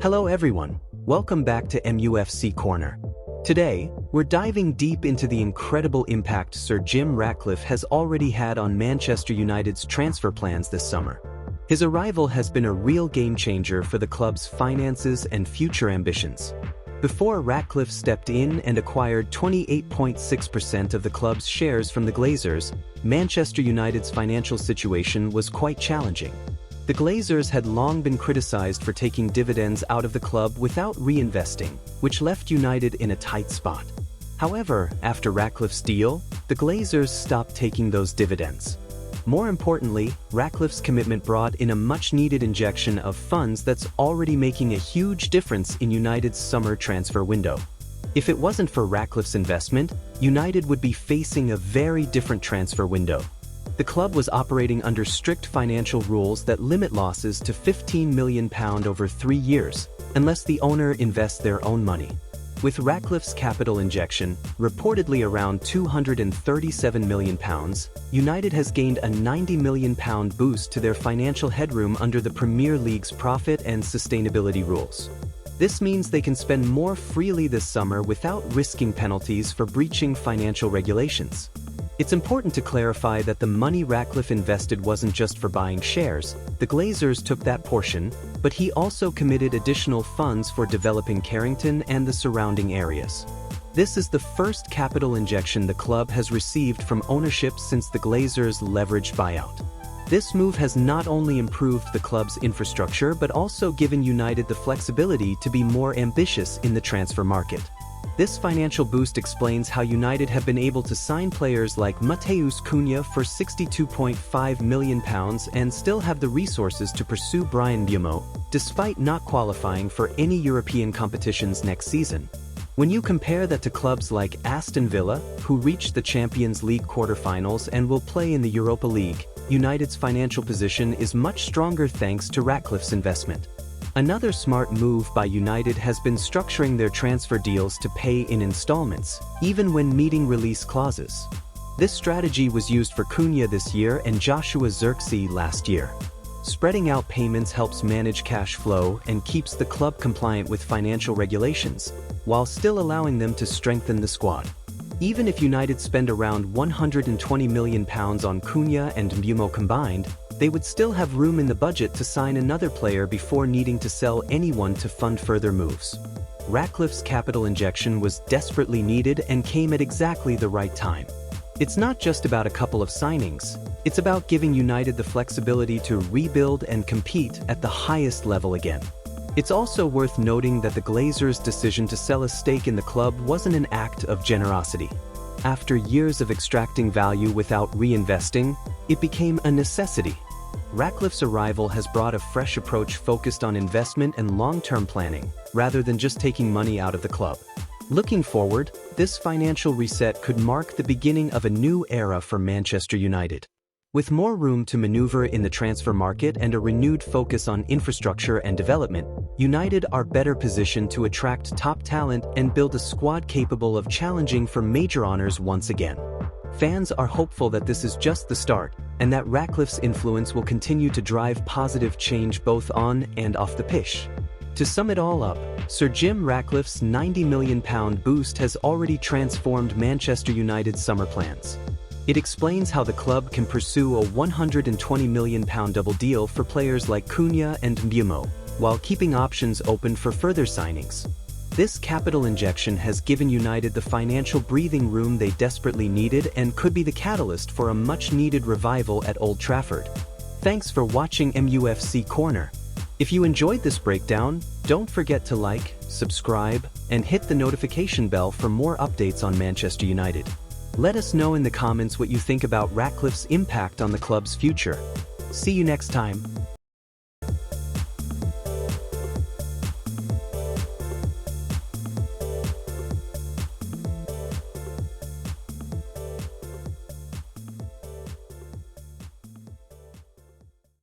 Hello everyone, welcome back to MUFC Corner. Today, we're diving deep into the incredible impact Sir Jim Ratcliffe has already had on Manchester United's transfer plans this summer. His arrival has been a real game-changer for the club's finances and future ambitions. Before Ratcliffe stepped in and acquired 28.6% of the club's shares from the Glazers, Manchester United's financial situation was quite challenging. The Glazers had long been criticized for taking dividends out of the club without reinvesting, which left United in a tight spot. However, after Ratcliffe's deal, the Glazers stopped taking those dividends. More importantly, Ratcliffe's commitment brought in a much-needed injection of funds that's already making a huge difference in United's summer transfer window. If it wasn't for Ratcliffe's investment, United would be facing a very different transfer window. The club was operating under strict financial rules that limit losses to £15 million over 3 years, unless the owner invests their own money. With Ratcliffe's capital injection, reportedly around £237 million, United has gained a £90 million boost to their financial headroom under the Premier League's profit and sustainability rules. This means they can spend more freely this summer without risking penalties for breaching financial regulations. It's important to clarify that the money Ratcliffe invested wasn't just for buying shares. The Glazers took that portion, but he also committed additional funds for developing Carrington and the surrounding areas. This is the first capital injection the club has received from ownership since the Glazers' leveraged buyout. This move has not only improved the club's infrastructure but also given United the flexibility to be more ambitious in the transfer market. This financial boost explains how United have been able to sign players like Matheus Cunha for £62.5 million and still have the resources to pursue Bryan Mbeumo, despite not qualifying for any European competitions next season. When you compare that to clubs like Aston Villa, who reached the Champions League quarter-finals and will play in the Europa League, United's financial position is much stronger thanks to Ratcliffe's investment. Another smart move by United has been structuring their transfer deals to pay in installments, even when meeting release clauses. This strategy was used for Cunha this year and Joshua Zirkzee last year. Spreading out payments helps manage cash flow and keeps the club compliant with financial regulations, while still allowing them to strengthen the squad. Even if United spend around £120 million on Cunha and Mbeumo combined, they would still have room in the budget to sign another player before needing to sell anyone to fund further moves. Ratcliffe's capital injection was desperately needed and came at exactly the right time. It's not just about a couple of signings, it's about giving United the flexibility to rebuild and compete at the highest level again. It's also worth noting that the Glazers' decision to sell a stake in the club wasn't an act of generosity. After years of extracting value without reinvesting, it became a necessity. Ratcliffe's arrival has brought a fresh approach focused on investment and long-term planning, rather than just taking money out of the club. Looking forward, this financial reset could mark the beginning of a new era for Manchester United. With more room to maneuver in the transfer market and a renewed focus on infrastructure and development, United are better positioned to attract top talent and build a squad capable of challenging for major honors once again. Fans are hopeful that this is just the start, and that Ratcliffe's influence will continue to drive positive change both on and off the pitch. To sum it all up, Sir Jim Ratcliffe's £90 million boost has already transformed Manchester United's summer plans. It explains how the club can pursue a £120 million double deal for players like Cunha and Mbeumo, while keeping options open for further signings. This capital injection has given United the financial breathing room they desperately needed and could be the catalyst for a much-needed revival at Old Trafford. Thanks for watching MUFC Corner. If you enjoyed this breakdown, don't forget to like, subscribe, and hit the notification bell for more updates on Manchester United. Let us know in the comments what you think about Ratcliffe's impact on the club's future. See you next time.